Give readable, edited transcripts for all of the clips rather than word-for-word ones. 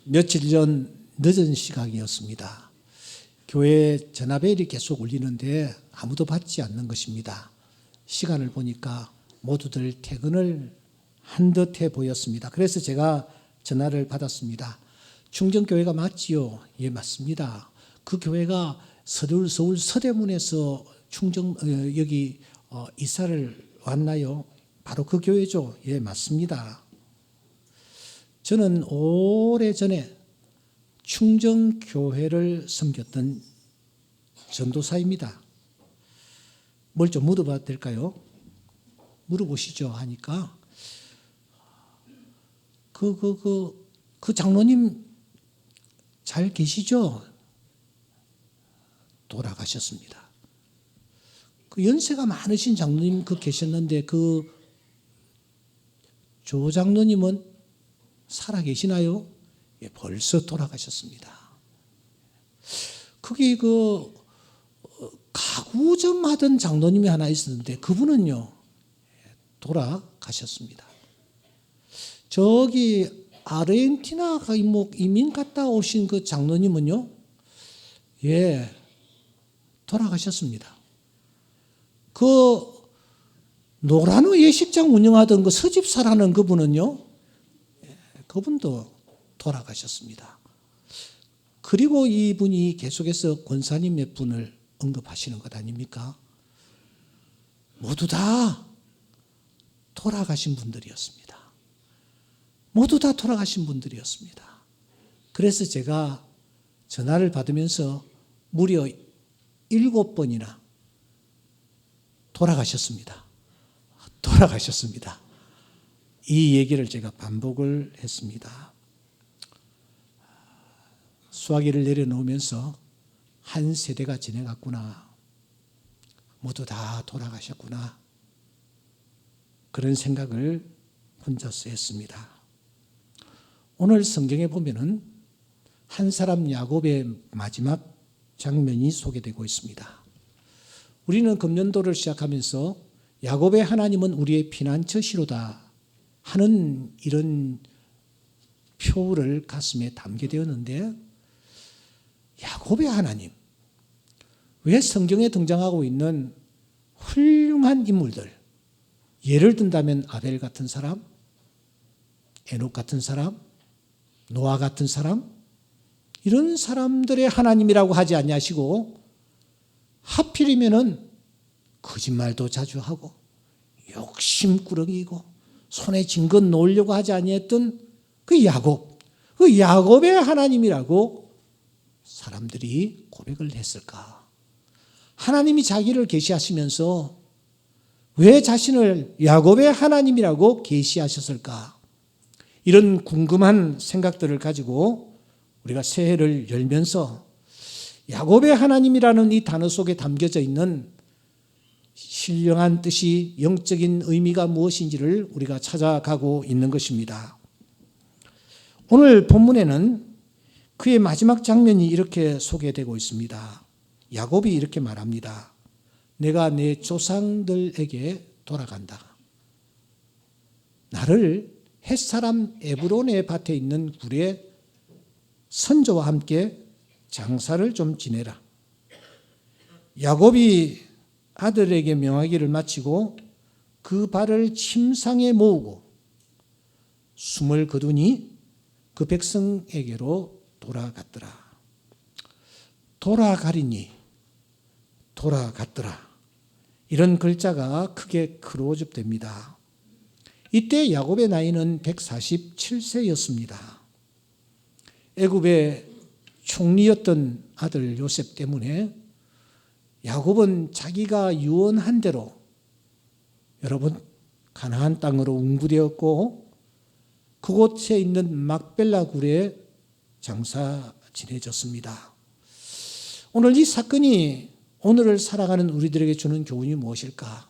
며칠 전 늦은 시각이었습니다. 교회 전화벨이 계속 울리는데 아무도 받지 않는 것입니다. 시간을 보니까 모두들 퇴근을 한 듯해 보였습니다. 그래서 제가 전화를 받았습니다. 충정교회가 맞지요? 예, 맞습니다. 그 교회가 서울 서대문에서 여기 이사를 왔나요? 바로 그 교회죠. 예, 맞습니다. 저는 오래전에 충정교회를 섬겼던 전도사입니다. 뭘 좀 물어봐도 될까요? 물어보시죠 하니까 그 장로님 잘 계시죠? 돌아가셨습니다. 그 연세가 많으신 장로님 계셨는데 조 장로님은 살아 계시나요? 예, 벌써 돌아가셨습니다. 거기 가구점 하던 장로님이 하나 있었는데 그분은요, 돌아가셨습니다. 저기 아르헨티나 이민 갔다 오신 그 장로님은요, 예, 돌아가셨습니다. 노란호 예식장 운영하던 그 서집사라는 그분은요, 그분도 돌아가셨습니다. 그리고 이분이 계속해서 권사님 몇 분을 언급하시는 것 아닙니까? 모두 다 돌아가신 분들이었습니다. 모두 다 돌아가신 분들이었습니다. 그래서 제가 전화를 받으면서 무려 7번이나 돌아가셨습니다. 이 얘기를 제가 반복을 했습니다. 수화기를 내려놓으면서 한 세대가 지나갔구나. 모두 다 돌아가셨구나. 그런 생각을 혼자서 했습니다. 오늘 성경에 보면은 한 사람 야곱의 마지막 장면이 소개되고 있습니다. 우리는 금년도를 시작하면서 야곱의 하나님은 우리의 피난처시로다 하는 이런 표를 가슴에 담게 되었는데, 야곱의 하나님, 왜 성경에 등장하고 있는 훌륭한 인물들, 예를 든다면 아벨 같은 사람, 에녹 같은 사람, 노아 같은 사람, 이런 사람들의 하나님이라고 하지 않냐시고, 하필이면은 거짓말도 자주 하고 욕심꾸러기이고 손에 쥔 것 놓으려고 하지 아니했던 그 야곱의 하나님이라고 사람들이 고백을 했을까? 하나님이 자기를 계시하시면서 왜 자신을 야곱의 하나님이라고 계시하셨을까? 이런 궁금한 생각들을 가지고 우리가 새해를 열면서 야곱의 하나님이라는 이 단어 속에 담겨져 있는 신령한 뜻이, 영적인 의미가 무엇인지를 우리가 찾아가고 있는 것입니다. 오늘 본문에는 그의 마지막 장면이 이렇게 소개되고 있습니다. 야곱이 이렇게 말합니다. 내가 내 조상들에게 돌아간다. 나를 햇사람 에브론의 밭에 있는 굴에 선조와 함께 장사를 좀 지내라. 야곱이 아들에게 명하기를 마치고 그 발을 침상에 모으고 숨을 거두니 그 백성에게로 돌아갔더라. 돌아갔더라. 이런 글자가 크게 크로즈됩니다. 이때 야곱의 나이는 147세였습니다. 애굽의 총리였던 아들 요셉 때문에 야곱은 자기가 유언한 대로 여러분 가나안 땅으로 웅부되었고 그곳에 있는 막벨라 굴에 장사 지내졌습니다. 오늘 이 사건이 오늘을 살아가는 우리들에게 주는 교훈이 무엇일까?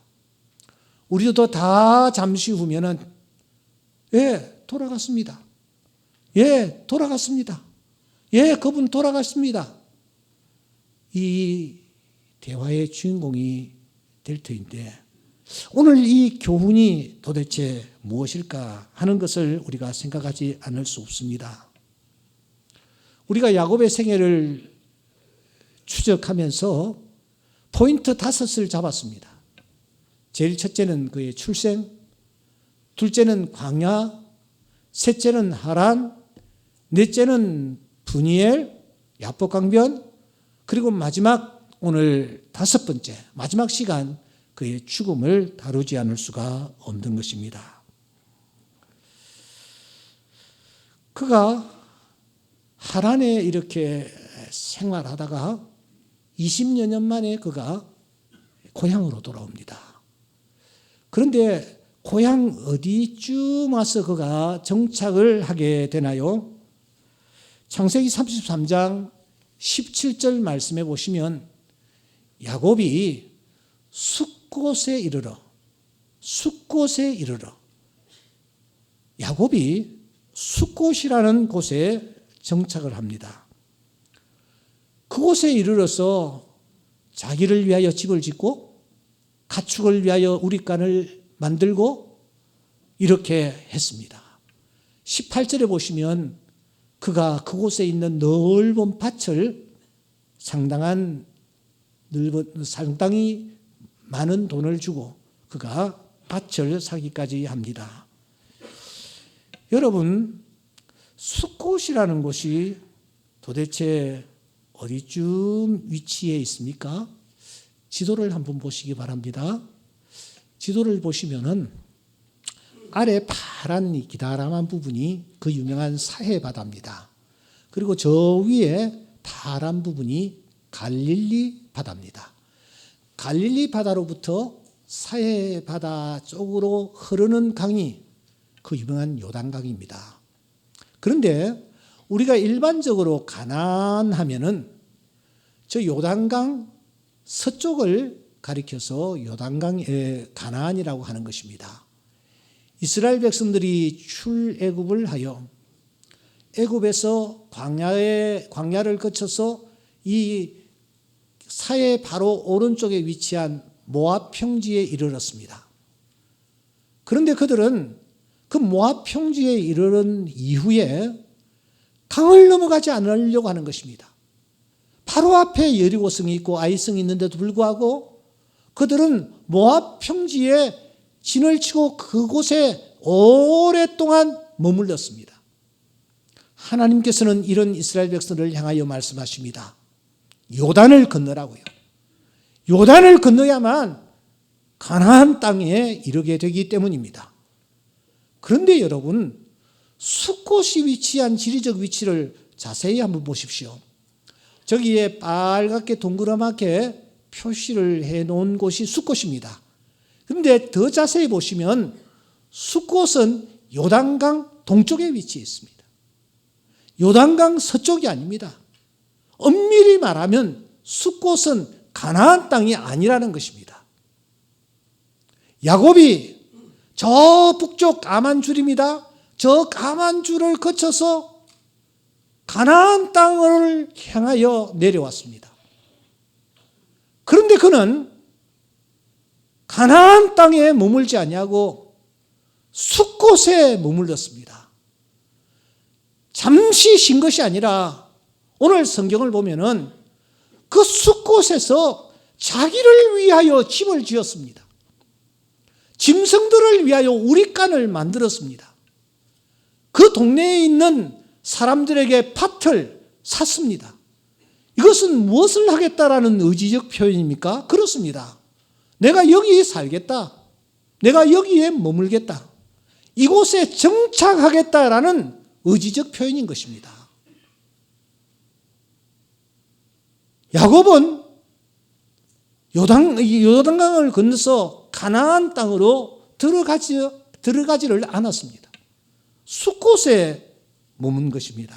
우리도 다 잠시 후면은 돌아갔습니다. 그분 돌아갔습니다. 이 대화의 주인공이 될 터인데 오늘 이 교훈이 도대체 무엇일까 하는 것을 우리가 생각하지 않을 수 없습니다. 우리가 야곱의 생애를 추적하면서 포인트 5을 잡았습니다. 제일 첫째는 그의 출생, 둘째는 광야, 셋째는 하란, 넷째는 브니엘, 야복강변, 그리고 마지막 오늘 5번째, 마지막 시간 그의 죽음을 다루지 않을 수가 없는 것입니다. 그가 하란에 이렇게 생활하다가 20여 년 만에 그가 고향으로 돌아옵니다. 그런데 고향 어디쯤 와서 그가 정착을 하게 되나요? 창세기 33장 17절 말씀해 보시면 야곱이 숫곳에 이르러 야곱이 숫곳이라는 곳에 정착을 합니다. 그곳에 이르러서 자기를 위하여 집을 짓고 가축을 위하여 우릿간을 만들고 이렇게 했습니다. 18절에 보시면 그가 그곳에 있는 넓은 밭을 상당히 많은 돈을 주고 그가 밭을 사기까지 합니다. 여러분, 숫곳이라는 곳이 도대체 어디쯤 위치해 있습니까? 지도를 한번 보시기 바랍니다. 지도를 보시면은 아래 파란 기다란한 부분이 그 유명한 사해 바다입니다. 그리고 저 위에 파란 부분이 갈릴리 바다입니다. 갈릴리 바다로부터 사해 바다 쪽으로 흐르는 강이 그 유명한 요단강입니다. 그런데 우리가 일반적으로 가나안하면은 저 요단강 서쪽을 가리켜서 요단강의 가나안이라고 하는 것입니다. 이스라엘 백성들이 출애굽을 하여 애굽에서 광야를 거쳐서 이 사해 바로 오른쪽에 위치한 모압 평지에 이르렀습니다. 그런데 그들은 그 모압 평지에 이르른 이후에 강을 넘어가지 않으려고 하는 것입니다. 바로 앞에 여리고성이 있고 아이성이 있는데도 불구하고 그들은 모압 평지에 진을 치고 그곳에 오랫동안 머물렀습니다. 하나님께서는 이런 이스라엘 백성들을 향하여 말씀하십니다. 요단을 건너라고요. 요단을 건너야만 가나안 땅에 이르게 되기 때문입니다. 그런데 여러분, 숫곳이 위치한 지리적 위치를 자세히 한번 보십시오. 저기에 빨갛게 동그랗게 표시를 해놓은 곳이 숫곳입니다. 그런데 더 자세히 보시면 숫곳은 요단강 동쪽에 위치해 있습니다. 요단강 서쪽이 아닙니다. 엄밀히 말하면 숫곳은 가나안 땅이 아니라는 것입니다. 야곱이 저 북쪽 가만줄입니다. 저 가만줄을 거쳐서 가나안 땅을 향하여 내려왔습니다. 그런데 그는 가나안 땅에 머물지 아니하고 숫곳에 머물렀습니다. 잠시 쉰 것이 아니라 오늘 성경을 보면은 그 숫곳에서 자기를 위하여 집을 지었습니다. 짐승들을 위하여 우릿간을 만들었습니다. 그 동네에 있는 사람들에게 밭을 샀습니다. 이것은 무엇을 하겠다라는 의지적 표현입니까? 그렇습니다. 내가 여기 살겠다. 내가 여기에 머물겠다. 이곳에 정착하겠다라는 의지적 표현인 것입니다. 야곱은 요단강을 건너서 가나안 땅으로 들어가지를 않았습니다. 숫곳에 머문 것입니다.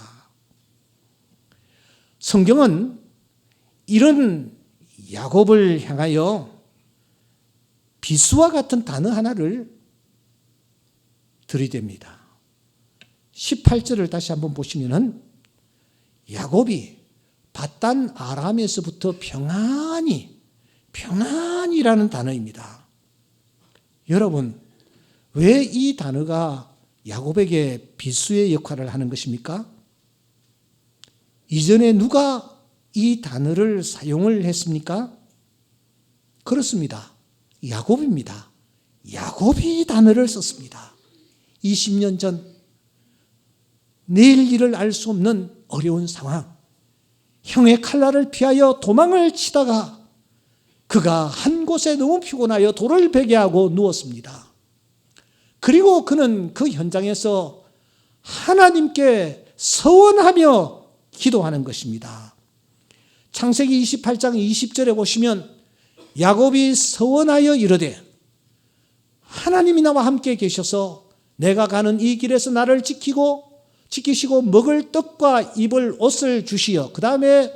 성경은 이런 야곱을 향하여 비수와 같은 단어 하나를 들이댑니다. 18절을 다시 한번 보시면은 야곱이 밧단 아람에서부터 평안이라는 단어입니다. 여러분, 왜 이 단어가 야곱에게 비수의 역할을 하는 것입니까? 이전에 누가 이 단어를 사용을 했습니까? 그렇습니다. 야곱입니다. 야곱이 단어를 썼습니다. 20년 전 내일 일을 알 수 없는 어려운 상황, 형의 칼날을 피하여 도망을 치다가 그가 한 곳에 너무 피곤하여 돌을 베게 하고 누웠습니다. 그리고 그는 그 현장에서 하나님께 서원하며 기도하는 것입니다. 창세기 28장 20절에 보시면 야곱이 서원하여 이르되 하나님이 나와 함께 계셔서 내가 가는 이 길에서 나를 지키시고 먹을 떡과 입을 옷을 주시어 그 다음에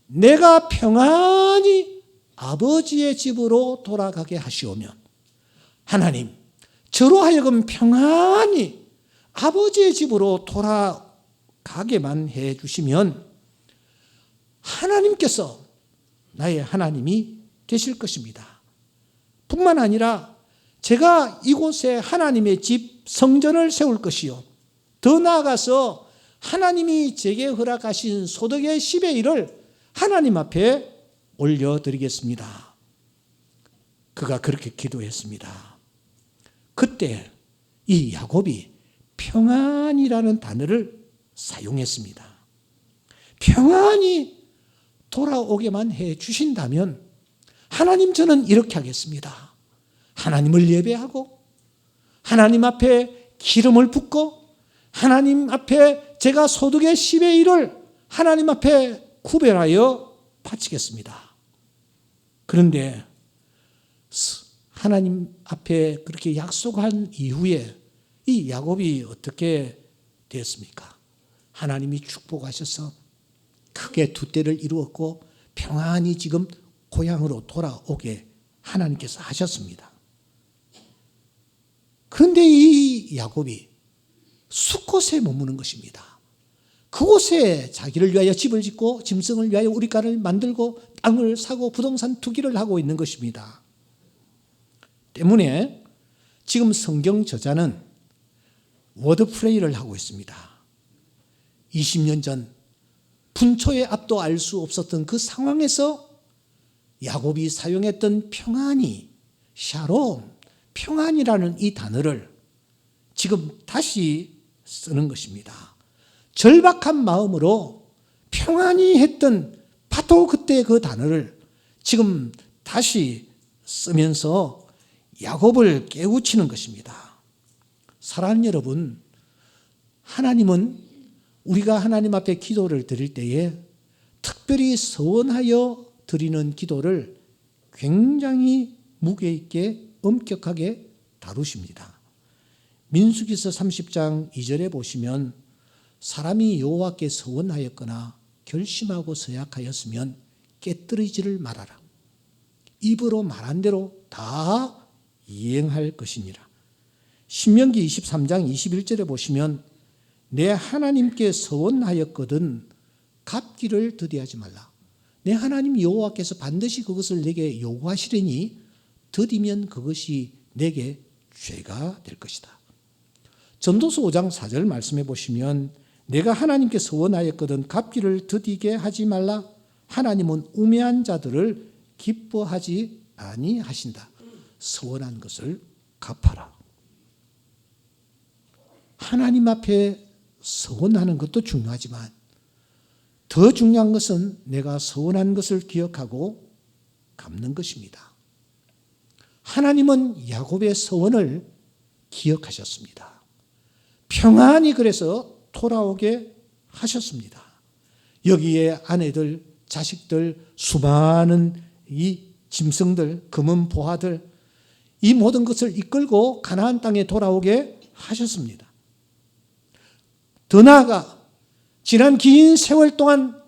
내가 평안히 아버지의 집으로 돌아가게 하시오면 하나님 저로 하여금 평안히 아버지의 집으로 돌아가게만 해 주시면 하나님께서 나의 하나님이 되실 것입니다. 뿐만 아니라 제가 이곳에 하나님의 집 성전을 세울 것이요 더 나아가서 하나님이 제게 허락하신 소득의 10의 1을 하나님 앞에 올려드리겠습니다. 그가 그렇게 기도했습니다. 그때 이 야곱이 평안이라는 단어를 사용했습니다. 평안히 돌아오게만 해 주신다면 하나님 저는 이렇게 하겠습니다. 하나님을 예배하고 하나님 앞에 기름을 붓고 하나님 앞에 제가 소득의 10의 1을 하나님 앞에 구별하여 바치겠습니다. 그런데 하나님 앞에 그렇게 약속한 이후에 이 야곱이 어떻게 됐습니까? 하나님이 축복하셔서 크게 두 때를 이루었고 평안히 지금 고향으로 돌아오게 하나님께서 하셨습니다. 그런데 이 야곱이 숫곳에 머무는 것입니다. 그곳에 자기를 위하여 집을 짓고 짐승을 위하여 우리가를 만들고 땅을 사고 부동산 투기를 하고 있는 것입니다. 때문에 지금 성경 저자는 워드플레이를 하고 있습니다. 20년 전 분초의 앞도 알 수 없었던 그 상황에서 야곱이 사용했던 평안이 샬롬, 평안이라는 이 단어를 지금 다시 쓰는 것입니다. 절박한 마음으로 평안히 했던 파도 그때 그 단어를 지금 다시 쓰면서 야곱을 깨우치는 것입니다. 사랑하는 여러분, 하나님은 우리가 하나님 앞에 기도를 드릴 때에 특별히 서원하여 드리는 기도를 굉장히 무게 있게 엄격하게 다루십니다. 민수기서 30장 2절에 보시면 사람이 여호와께 서원하였거나 결심하고 서약하였으면 깨뜨리지를 말아라. 입으로 말한 대로 다 이행할 것이니라. 신명기 23장 21절에 보시면 내 하나님께 서원하였거든 갚기를 더디하지 말라. 내 하나님 여호와께서 반드시 그것을 내게 요구하시리니 더디면 그것이 내게 죄가 될 것이다. 전도서 5장 4절 말씀해 보시면 내가 하나님께 서원하였거든 갚기를 더디게 하지 말라. 하나님은 우매한 자들을 기뻐하지 아니하신다. 서원한 것을 갚아라. 하나님 앞에 서원하는 것도 중요하지만 더 중요한 것은 내가 서원한 것을 기억하고 갚는 것입니다. 하나님은 야곱의 서원을 기억하셨습니다. 평안히 그래서 돌아오게 하셨습니다. 여기에 아내들, 자식들, 수많은 이 짐승들, 금은 보화들 이 모든 것을 이끌고 가나안 땅에 돌아오게 하셨습니다. 더 나아가 지난 긴 세월 동안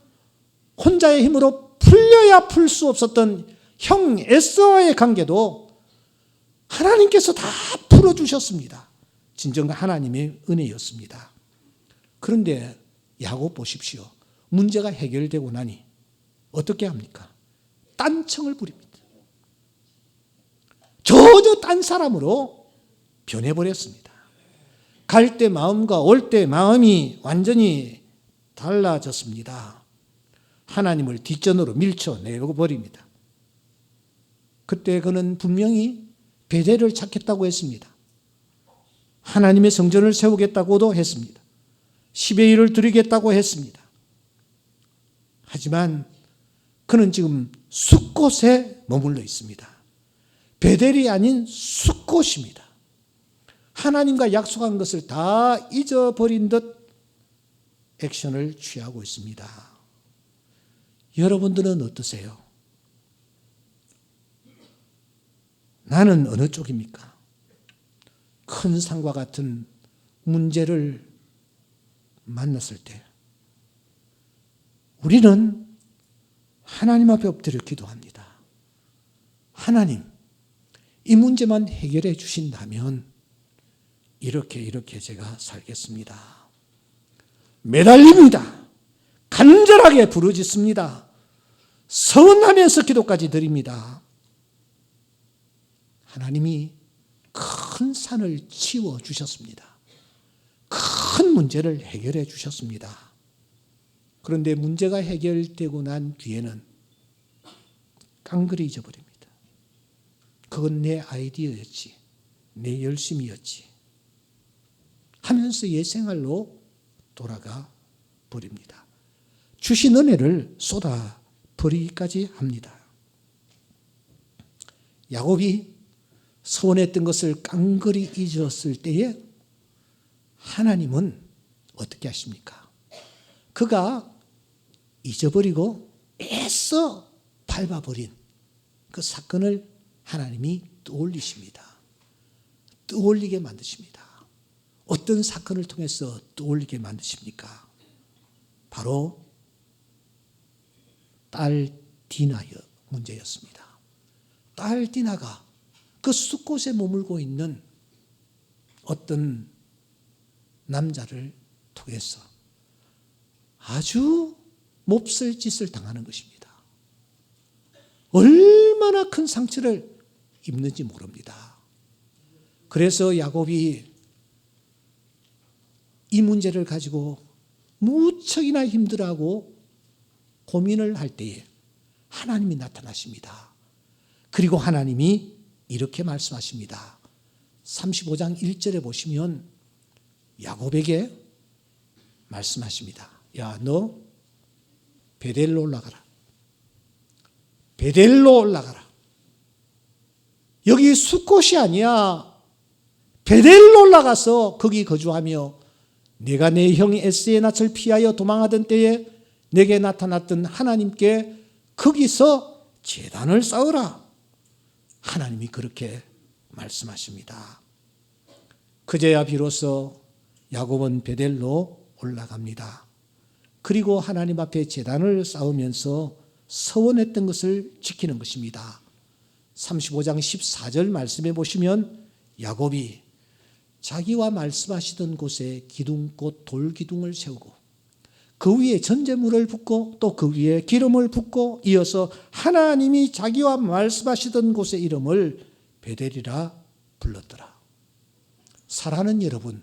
혼자의 힘으로 풀려야 풀 수 없었던 형 에서와의 관계도 하나님께서 다 풀어주셨습니다. 진정 하나님의 은혜였습니다. 그런데 야곱 보십시오. 문제가 해결되고 나니 어떻게 합니까? 딴청을 부립니다. 저저 딴 사람으로 변해버렸습니다. 갈 때 마음과 올 때 마음이 완전히 달라졌습니다. 하나님을 뒷전으로 밀쳐내버립니다. 그때 그는 분명히 베델을 찾겠다고 했습니다. 하나님의 성전을 세우겠다고도 했습니다. 10의 1을 드리겠다고 했습니다. 하지만 그는 지금 숫곳에 머물러 있습니다. 베델이 아닌 숫곳입니다. 하나님과 약속한 것을 다 잊어버린 듯 액션을 취하고 있습니다. 여러분들은 어떠세요? 나는 어느 쪽입니까? 큰 산과 같은 문제를 만났을 때 우리는 하나님 앞에 엎드려 기도합니다. 하나님, 이 문제만 해결해 주신다면 이렇게 제가 살겠습니다. 매달립니다. 간절하게 부르짖습니다. 서원하면서 기도까지 드립니다. 하나님이 큰 산을 치워주셨습니다. 큰 문제를 해결해 주셨습니다. 그런데 문제가 해결되고 난 뒤에는 깡그리 잊어버립니다. 그건 내 아이디어였지, 내 열심이었지 하면서 옛 생활로 돌아가 버립니다. 주신 은혜를 쏟아 버리기까지 합니다. 야곱이 서원했던 것을 깡그리 잊었을 때에 하나님은 어떻게 하십니까? 그가 잊어버리고 애써 밟아버린 그 사건을 하나님이 떠올리십니다. 떠올리게 만드십니다. 어떤 사건을 통해서 떠올리게 만드십니까? 바로 딸 디나의 문제였습니다. 딸 디나가 그 숫곳에 머물고 있는 어떤 남자를 통해서 아주 몹쓸 짓을 당하는 것입니다. 얼마나 큰 상처를 입는지 모릅니다. 그래서 야곱이 이 문제를 가지고 무척이나 힘들어하고 고민을 할 때에 하나님이 나타나십니다. 그리고 하나님이 이렇게 말씀하십니다. 35장 1절에 보시면 야곱에게 말씀하십니다. 야, 너 베델로 올라가라. 베델로 올라가라. 여기 숫곳이 아니야. 베델로 올라가서 거기 거주하며 내가 내 형 에스의 낯을 피하여 도망하던 때에 내게 나타났던 하나님께 거기서 제단을 쌓으라. 하나님이 그렇게 말씀하십니다. 그제야 비로소 야곱은 베델로 올라갑니다. 그리고 하나님 앞에 제단을 쌓으면서 서원했던 것을 지키는 것입니다. 35장 14절 말씀해 보시면 야곱이 자기와 말씀하시던 곳에 기둥꽃 돌기둥을 세우고 그 위에 전제물을 붓고 또 그 위에 기름을 붓고 이어서 하나님이 자기와 말씀하시던 곳의 이름을 베델이라 불렀더라. 사랑하는 여러분,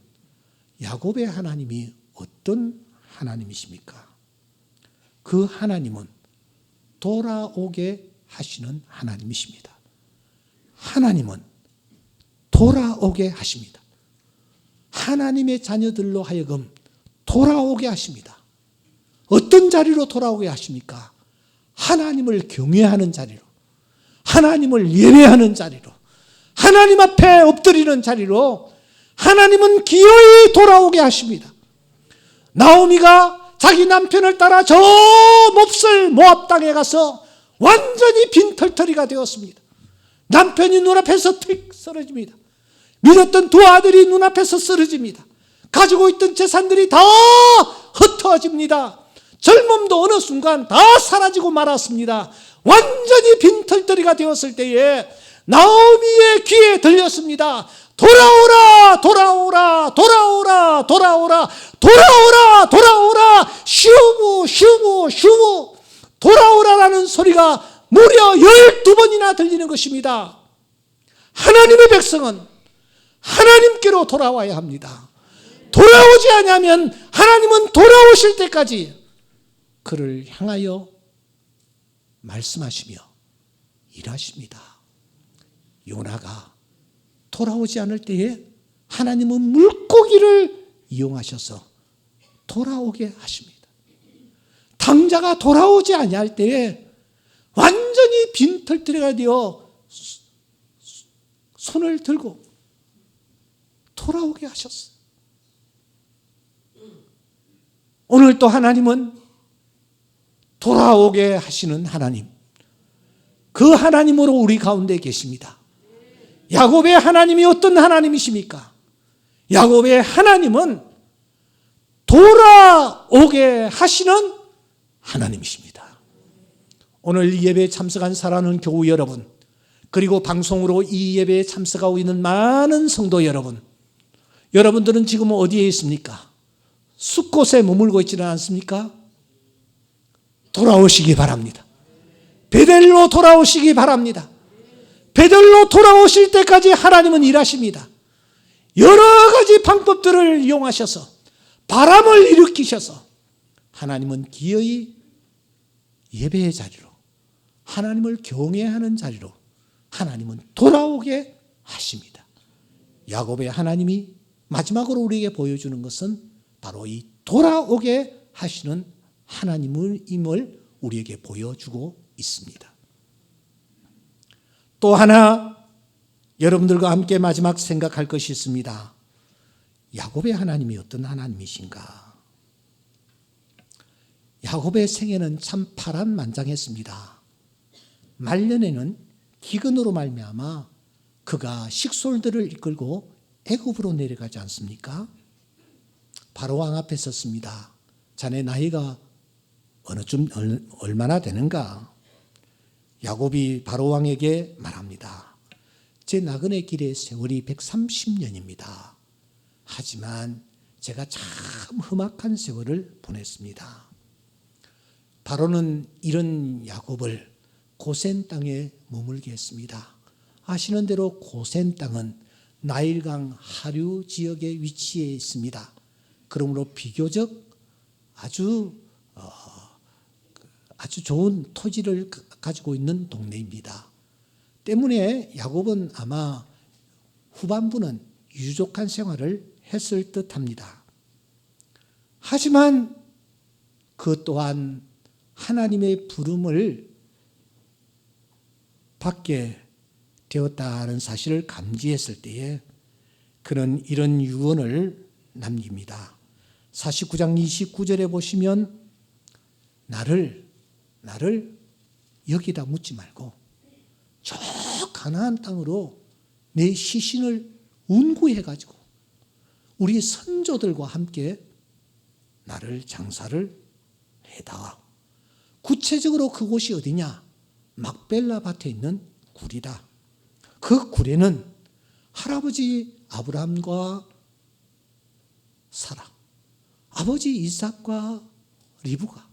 야곱의 하나님이 어떤 하나님이십니까? 그 하나님은 돌아오게 하시는 하나님이십니다. 하나님은 돌아오게 하십니다. 하나님의 자녀들로 하여금 돌아오게 하십니다. 어떤 자리로 돌아오게 하십니까? 하나님을 경외하는 자리로, 하나님을 예배하는 자리로, 하나님 앞에 엎드리는 자리로 하나님은 기어이 돌아오게 하십니다. 나오미가 자기 남편을 따라 저 몹쓸 모압 땅에 가서 완전히 빈털터리가 되었습니다. 남편이 눈앞에서 틱 쓰러집니다. 믿었던 두 아들이 눈앞에서 쓰러집니다. 가지고 있던 재산들이 다 흩어집니다. 젊음도 어느 순간 다 사라지고 말았습니다. 완전히 빈털터리가 되었을 때에 나오미의 귀에 들렸습니다. 돌아오라, 돌아오라, 돌아오라, 돌아오라, 돌아오라, 돌아오라, 슈브, 슈브, 슈브. 돌아오라라는 소리가 무려 12번이나 들리는 것입니다. 하나님의 백성은 하나님께로 돌아와야 합니다. 돌아오지 않으면 하나님은 돌아오실 때까지 그를 향하여 말씀하시며 일하십니다. 요나가 돌아오지 않을 때에 하나님은 물고기를 이용하셔서 돌아오게 하십니다. 당자가 돌아오지 아니할 때에 완전히 빈털터리가 되어 손을 들고 돌아오게 하셨어요. 오늘 또 하나님은 돌아오게 하시는 하나님, 그 하나님으로 우리 가운데 계십니다. 야곱의 하나님이 어떤 하나님이십니까? 야곱의 하나님은 돌아오게 하시는 하나님이십니다. 오늘 이 예배에 참석한 사랑하는 교우 여러분, 그리고 방송으로 이 예배에 참석하고 있는 많은 성도 여러분, 여러분들은 지금 어디에 있습니까? 숲곳에 머물고 있지는 않습니까? 돌아오시기 바랍니다. 베델로 돌아오시기 바랍니다. 베델로 돌아오실 때까지 하나님은 일하십니다. 여러 가지 방법들을 이용하셔서 바람을 일으키셔서 하나님은 기어이 예배의 자리로, 하나님을 경외하는 자리로 하나님은 돌아오게 하십니다. 야곱의 하나님이 마지막으로 우리에게 보여주는 것은 바로 이 돌아오게 하시는 하나님임을 우리에게 보여주고 있습니다. 또 하나 여러분들과 함께 마지막 생각할 것이 있습니다. 야곱의 하나님이 어떤 하나님이신가? 야곱의 생애는 참 파란만장했습니다. 말년에는 기근으로 말미암아 그가 식솔들을 이끌고 애굽으로 내려가지 않습니까? 바로 왕 앞에 섰습니다. 자네 나이가 얼마나 되는가? 야곱이 바로 왕에게 말합니다. 제 나그네 길의 세월이 130년입니다. 하지만 제가 참 험악한 세월을 보냈습니다. 바로는 이런 야곱을 고센 땅에 머물게 했습니다. 아시는 대로 고센 땅은 나일강 하류 지역에 위치해 있습니다. 그러므로 비교적 아주 좋은 토지를 가지고 있는 동네입니다. 때문에 야곱은 아마 후반부는 유족한 생활을 했을 듯합니다. 하지만 그 또한 하나님의 부름을 받게 되었다는 사실을 감지했을 때에 그는 이런 유언을 남깁니다. 49장 29절에 보시면 나를 여기다 묻지 말고 저 가나안 땅으로 내 시신을 운구해가지고 우리 선조들과 함께 나를 장사를 해다와. 구체적으로 그곳이 어디냐? 막벨라 밭에 있는 굴이다. 그 굴에는 할아버지 아브라함과 사라, 아버지 이삭과 리브가,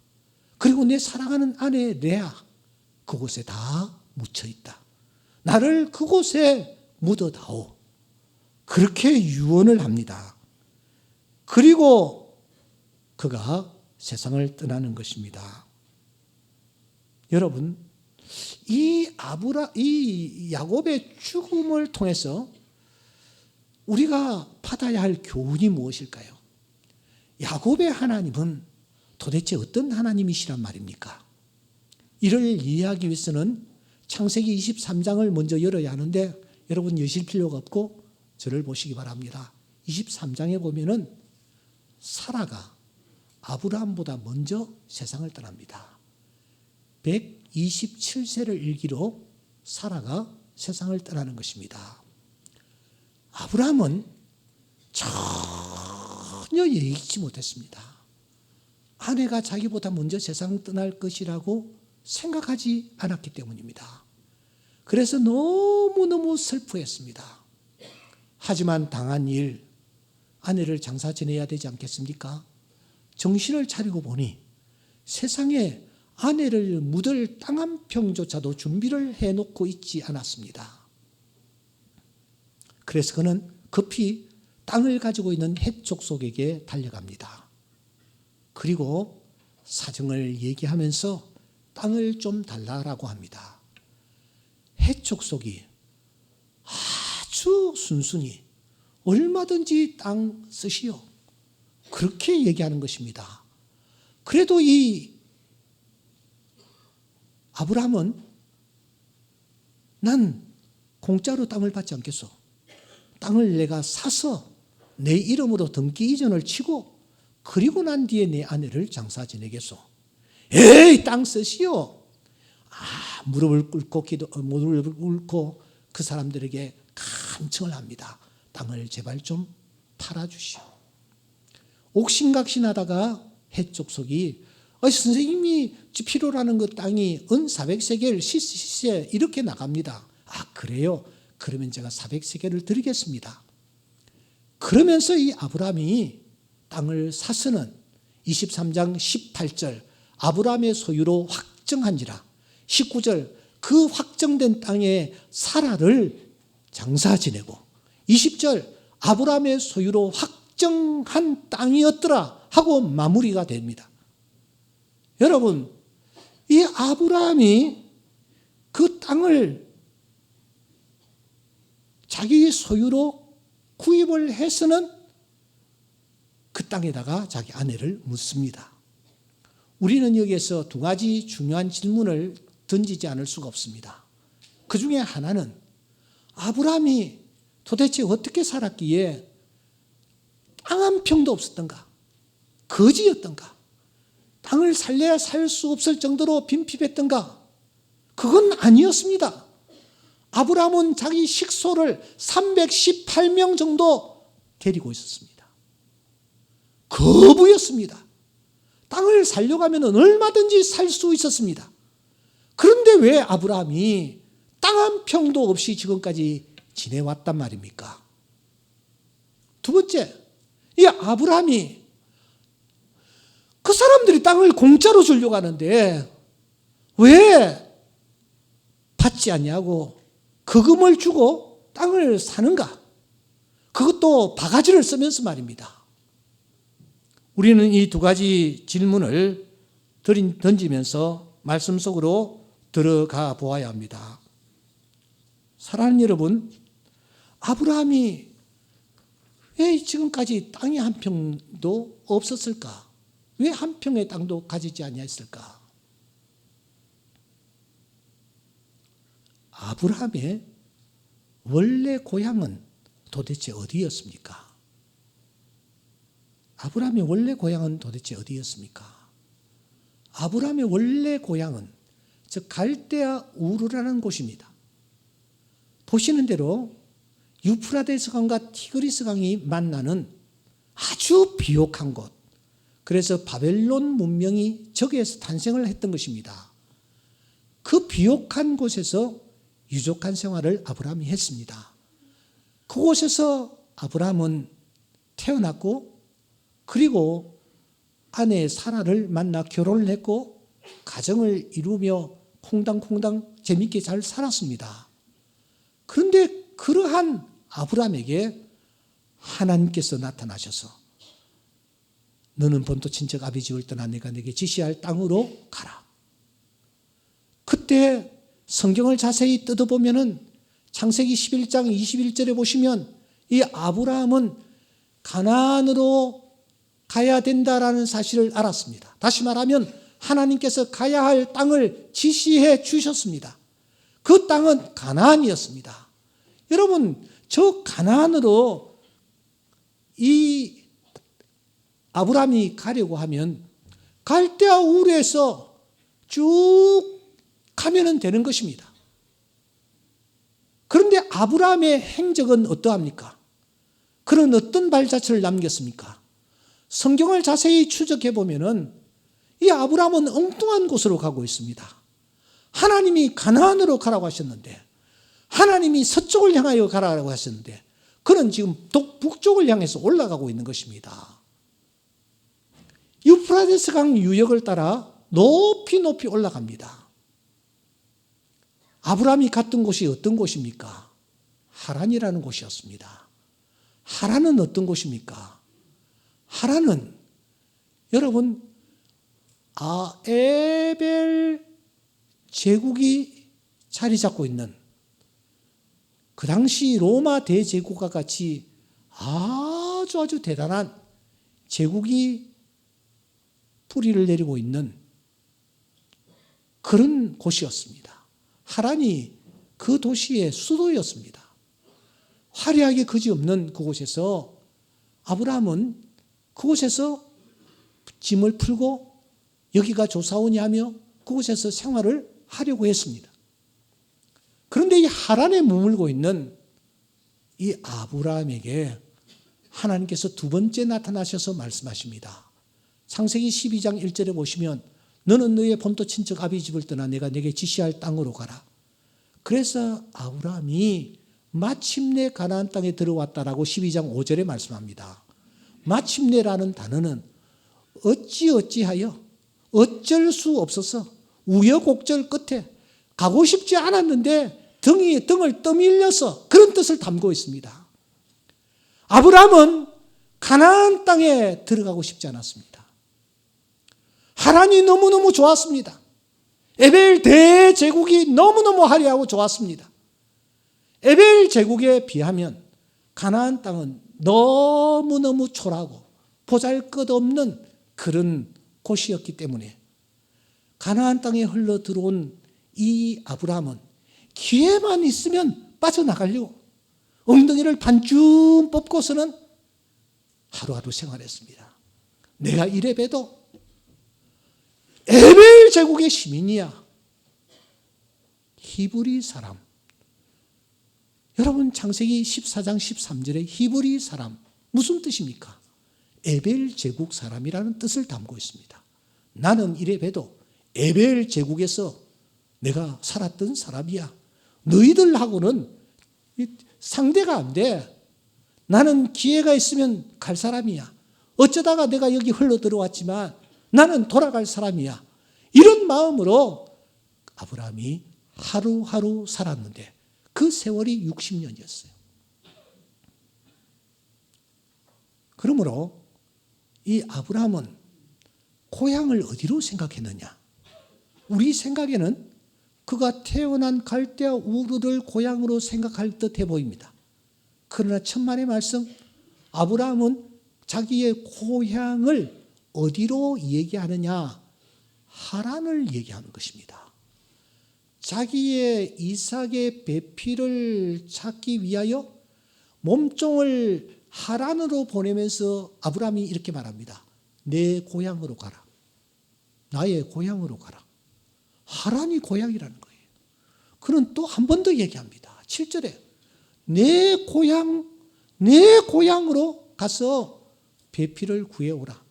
그리고 내 사랑하는 아내 레아, 그곳에 다 묻혀 있다. 나를 그곳에 묻어다오. 그렇게 유언을 합니다. 그리고 그가 세상을 떠나는 것입니다. 여러분, 이 야곱의 죽음을 통해서 우리가 받아야 할 교훈이 무엇일까요? 야곱의 하나님은 도대체 어떤 하나님이시란 말입니까? 이를 이해하기 위해서는 창세기 23장을 먼저 열어야 하는데 여러분 여실 필요가 없고 저를 보시기 바랍니다. 23장에 보면은 사라가 아브라함보다 먼저 세상을 떠납니다. 127세를 일기로 사라가 세상을 떠나는 것입니다. 아브라함은 전혀 예의치 못했습니다. 아내가 자기보다 먼저 세상 떠날 것이라고 생각하지 않았기 때문입니다. 그래서 너무너무 슬퍼했습니다. 하지만 당한 일, 아내를 장사 지내야 되지 않겠습니까? 정신을 차리고 보니 세상에 아내를 묻을 땅 한 평조차도 준비를 해놓고 있지 않았습니다. 그래서 그는 급히 땅을 가지고 있는 헷 족속에게 달려갑니다. 그리고 사정을 얘기하면서 땅을 좀 달라라고 합니다. 헷 족속이 아주 순순히 얼마든지 땅 쓰시오, 그렇게 얘기하는 것입니다. 그래도 이 아브라함은 난 공짜로 땅을 받지 않겠소. 땅을 내가 사서 내 이름으로 등기 이전을 치고 그리고 난 뒤에 내 아내를 장사 지내겠소. 에이, 땅 쓰시오. 무릎을 꿇고 그 사람들에게 간청을 합니다. 땅을 제발 좀 팔아주시오. 옥신각신하다가 헷 족속이 선생님이 필요로 하는 그 땅이 은 400세겔 시세 이렇게 나갑니다. 그래요? 그러면 제가 400세겔을 드리겠습니다. 그러면서 이 아브라함이 땅을 사서는 23장 18절 아브라함의 소유로 확정한지라, 19절 그 확정된 땅에 사라를 장사 지내고, 20절 아브라함의 소유로 확정한 땅이었더라 하고 마무리가 됩니다. 여러분, 이 아브라함이 그 땅을 자기 소유로 구입을 해서는 그 땅에다가 자기 아내를 묻습니다. 우리는 여기에서 두 가지 중요한 질문을 던지지 않을 수가 없습니다. 그 중에 하나는 아브라함이 도대체 어떻게 살았기에 땅 한 평도 없었던가? 거지였던가? 땅을 살려야 살 수 없을 정도로 빈핍했던가? 그건 아니었습니다. 아브라함은 자기 식소를 318명 정도 데리고 있었습니다. 거부였습니다. 땅을 살려가면 얼마든지 살 수 있었습니다. 그런데 왜 아브라함이 땅 한 평도 없이 지금까지 지내왔단 말입니까? 두 번째, 이 아브라함이 그 사람들이 땅을 공짜로 주려고 하는데 왜 받지 않냐고 거금을 주고 땅을 사는가? 그것도 바가지를 쓰면서 말입니다. 우리는 이 두 가지 질문을 던지면서 말씀 속으로 들어가 보아야 합니다. 사랑하는 여러분, 아브라함이 왜 지금까지 땅이 한 평도 없었을까? 왜 한 평의 땅도 가지지 아니했을까? 아브라함의 원래 고향은 도대체 어디였습니까? 아브라함의 원래 고향은 도대체 어디였습니까? 아브라함의 원래 고향은 즉 갈대아 우르라는 곳입니다. 보시는 대로 유프라데스 강과 티그리스 강이 만나는 아주 비옥한 곳, 그래서 바벨론 문명이 저기에서 탄생을 했던 것입니다. 그 비옥한 곳에서 유족한 생활을 아브라함이 했습니다. 그곳에서 아브라함은 태어났고, 그리고 아내 사라를 만나 결혼을 했고 가정을 이루며 콩당콩당 재밌게 잘 살았습니다. 그런데 그러한 아브라함에게 하나님께서 나타나셔서 너는 본토 친척 아비 집을 떠나 내가 내게 지시할 땅으로 가라. 그때 성경을 자세히 뜯어보면은 창세기 11장 21절에 보시면 이 아브라함은 가나안으로 가야 된다라는 사실을 알았습니다. 다시 말하면 하나님께서 가야 할 땅을 지시해 주셨습니다. 그 땅은 가나안이었습니다. 여러분, 저 가나안으로 이 아브라함이 가려고 하면 갈대아 우르에서 쭉 가면 되는 것입니다. 그런데 아브라함의 행적은 어떠합니까? 그런 어떤 발자취를 남겼습니까? 성경을 자세히 추적해 보면은 이 아브라함은 엉뚱한 곳으로 가고 있습니다. 하나님이 가나안으로 가라고 하셨는데, 하나님이 서쪽을 향하여 가라고 하셨는데, 그는 지금 북쪽을 향해서 올라가고 있는 것입니다. 유프라데스 강 유역을 따라 높이 높이 올라갑니다. 아브라함이 갔던 곳이 어떤 곳입니까? 하란이라는 곳이었습니다. 하란은 어떤 곳입니까? 하란은 여러분 에벨 제국이 자리 잡고 있는 그 당시 로마 대제국과 같이 아주 대단한 제국이 뿌리를 내리고 있는 그런 곳이었습니다. 하란이 그 도시의 수도였습니다. 화려하게 그지없는 그곳에서 아브라함은 그곳에서 짐을 풀고 여기가 좋사오니 하며 그곳에서 생활을 하려고 했습니다. 그런데 이 하란에 머물고 있는 이 아브라함에게 하나님께서 두 번째 나타나셔서 말씀하십니다. 창세기 12장 1절에 보시면 너는 너의 본토 친척 아비 집을 떠나 내가 내게 지시할 땅으로 가라. 그래서 아브라함이 마침내 가나안 땅에 들어왔다라고 12장 5절에 말씀합니다. 마침내라는 단어는 어찌하여 어쩔 수 없어서 우여곡절 끝에 가고 싶지 않았는데 등을 떠밀려서 그런 뜻을 담고 있습니다. 아브라함은 가나안 땅에 들어가고 싶지 않았습니다. 하란이 너무너무 좋았습니다. 에벨 대제국이 너무너무 화려하고 좋았습니다. 에벨 제국에 비하면 가나안 땅은 너무너무 초라하고 보잘것없는 그런 곳이었기 때문에 가나안 땅에 흘러 들어온 이 아브라함은 기회만 있으면 빠져나가려고 엉덩이를 반쯤 뽑고서는 하루하루 생활했습니다. 내가 이래 봬도 에벨 제국의 시민이야. 히브리 사람. 여러분 창세기 14장 13절에 히브리 사람 무슨 뜻입니까? 에벨 제국 사람이라는 뜻을 담고 있습니다. 나는 이래 봬도 에벨 제국에서 내가 살았던 사람이야. 너희들하고는 상대가 안 돼. 나는 기회가 있으면 갈 사람이야. 어쩌다가 내가 여기 흘러 들어왔지만 나는 돌아갈 사람이야. 이런 마음으로 아브라함이 하루하루 살았는데 그 세월이 60년이었어요. 그러므로 이 아브라함은 고향을 어디로 생각했느냐? 우리 생각에는 그가 태어난 갈대아 우르를 고향으로 생각할 듯해 보입니다. 그러나 천만의 말씀, 아브라함은 자기의 고향을 어디로 얘기하느냐? 하란을 얘기하는 것입니다. 자기의 이삭의 배필을 찾기 위하여 몸종을 하란으로 보내면서 아브라함이 이렇게 말합니다. 내 고향으로 가라. 나의 고향으로 가라. 하란이 고향이라는 거예요. 그는 또 한 번 더 얘기합니다. 7절에 내 고향으로 가서 배필을 구해오라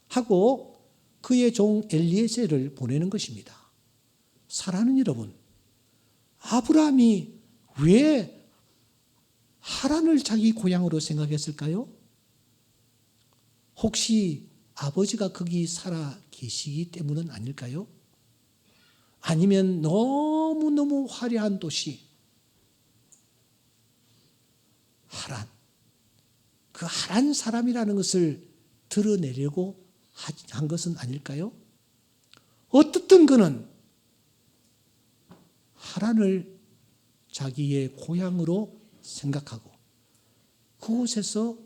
하고 그의 종 엘리에셀을 보내는 것입니다. 사랑하는 여러분, 아브라함이 왜 하란을 자기 고향으로 생각했을까요? 혹시 아버지가 거기 살아 계시기 때문은 아닐까요? 아니면 너무너무 화려한 도시 하란, 그 하란 사람이라는 것을 드러내려고 한 것은 아닐까요? 어떻든 그는 하란을 자기의 고향으로 생각하고 그곳에서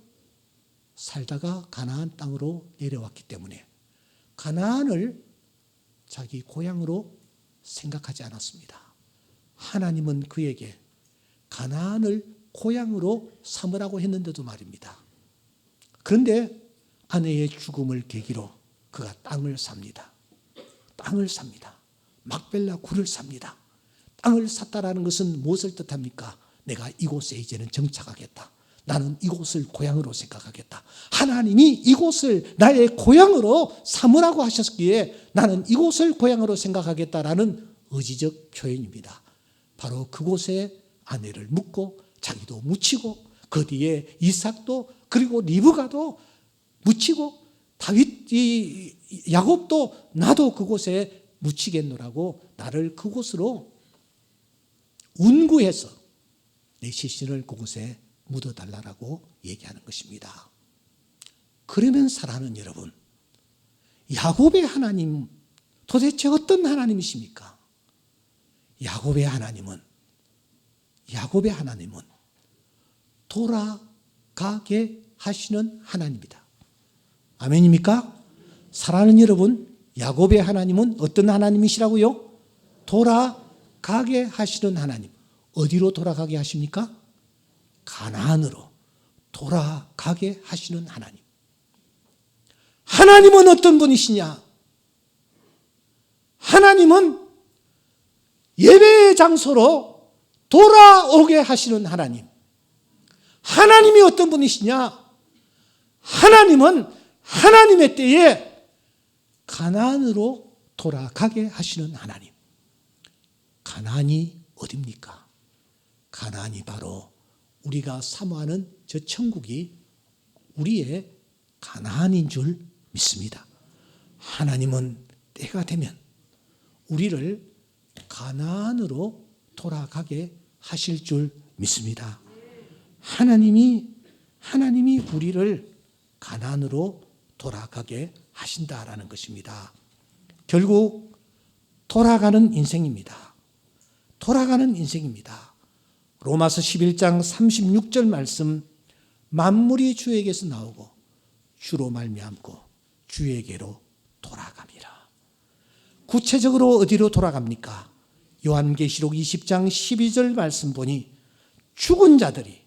살다가 가나안 땅으로 내려왔기 때문에 가나안을 자기 고향으로 생각하지 않았습니다. 하나님은 그에게 가나안을 고향으로 삼으라고 했는데도 말입니다. 그런데 아내의 죽음을 계기로 그가 땅을 삽니다. 땅을 삽니다. 막벨라 굴을 삽니다. 땅을 샀다라는 것은 무엇을 뜻합니까? 내가 이곳에 이제는 정착하겠다. 나는 이곳을 고향으로 생각하겠다. 하나님이 이곳을 나의 고향으로 삼으라고 하셨기에 나는 이곳을 고향으로 생각하겠다라는 의지적 표현입니다. 바로 그곳에 아내를 묻고 자기도 묻히고 그 뒤에 이삭도 그리고 리브가도 묻히고 야곱도 나도 그곳에 묻히겠노라고 나를 그곳으로 운구해서 내 시신을 그곳에 묻어달라고 얘기하는 것입니다. 그러면 사랑하는 여러분, 야곱의 하나님 도대체 어떤 하나님이십니까? 야곱의 하나님은 돌아가게 하시는 하나님이다. 아멘입니까? 사랑하는 여러분, 야곱의 하나님은 어떤 하나님이시라고요? 돌아가게 하시는 하나님. 어디로 돌아가게 하십니까? 가나안으로 돌아가게 하시는 하나님. 하나님은 어떤 분이시냐? 하나님은 예배의 장소로 돌아오게 하시는 하나님. 하나님이 어떤 분이시냐? 하나님은 하나님의 때에 가나안으로 돌아가게 하시는 하나님. 가나안이 어디입니까? 가나안이 바로 우리가 사모하는 저 천국이 우리의 가나안인 줄 믿습니다. 하나님은 때가 되면 우리를 가나안으로 돌아가게 하실 줄 믿습니다. 하나님이 우리를 가나안으로 돌아가게 하신다라는 것입니다. 결국 돌아가는 인생입니다. 로마서 11장 36절 말씀, 만물이 주에게서 나오고 주로 말미암고 주에게로 돌아갑니다. 구체적으로 어디로 돌아갑니까? 요한계시록 20장 12절 말씀 보니 죽은 자들이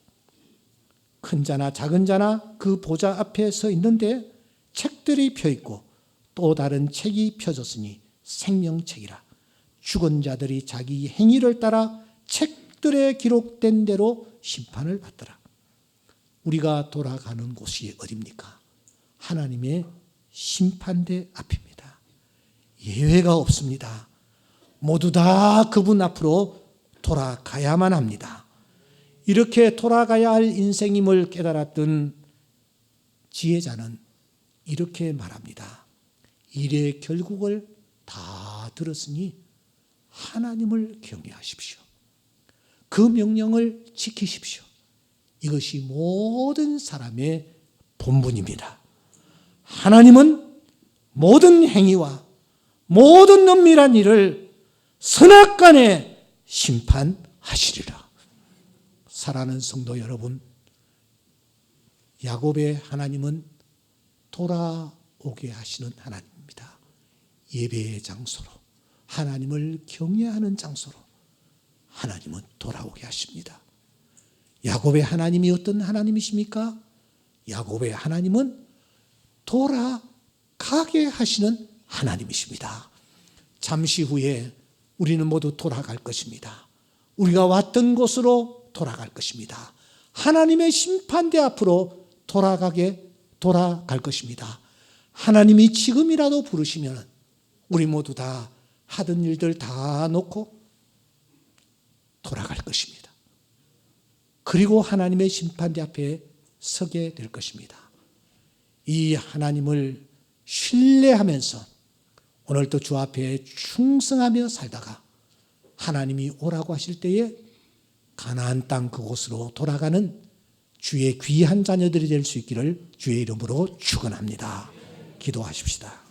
큰 자나 작은 자나 그 보좌 앞에 서 있는데 책들이 펴있고 또 다른 책이 펴졌으니 생명책이라. 죽은 자들이 자기 행위를 따라 책들에 기록된 대로 심판을 받더라. 우리가 돌아가는 곳이 어디입니까? 하나님의 심판대 앞입니다. 예외가 없습니다. 모두 다 그분 앞으로 돌아가야만 합니다. 이렇게 돌아가야 할 인생임을 깨달았던 지혜자는 이렇게 말합니다. 일의 결국을 다 들었으니 하나님을 경외하십시오. 그 명령을 지키십시오. 이것이 모든 사람의 본분입니다. 하나님은 모든 행위와 모든 은밀한 일을 선악간에 심판하시리라. 사랑하는 성도 여러분, 야곱의 하나님은 돌아오게 하시는 하나님입니다. 예배의 장소로, 하나님을 경외하는 장소로 하나님은 돌아오게 하십니다. 야곱의 하나님이 어떤 하나님이십니까? 야곱의 하나님은 돌아가게 하시는 하나님이십니다. 잠시 후에 우리는 모두 돌아갈 것입니다. 우리가 왔던 곳으로 돌아갈 것입니다. 하나님의 심판대 앞으로 돌아갈 것입니다. 하나님이 지금이라도 부르시면 우리 모두 다 하던 일들 다 놓고 돌아갈 것입니다. 그리고 하나님의 심판대 앞에 서게 될 것입니다. 이 하나님을 신뢰하면서 오늘도 주 앞에 충성하며 살다가 하나님이 오라고 하실 때에 가나안 땅 그곳으로 돌아가는 주의 귀한 자녀들이 될 수 있기를 주의 이름으로 축원합니다. 기도하십시다.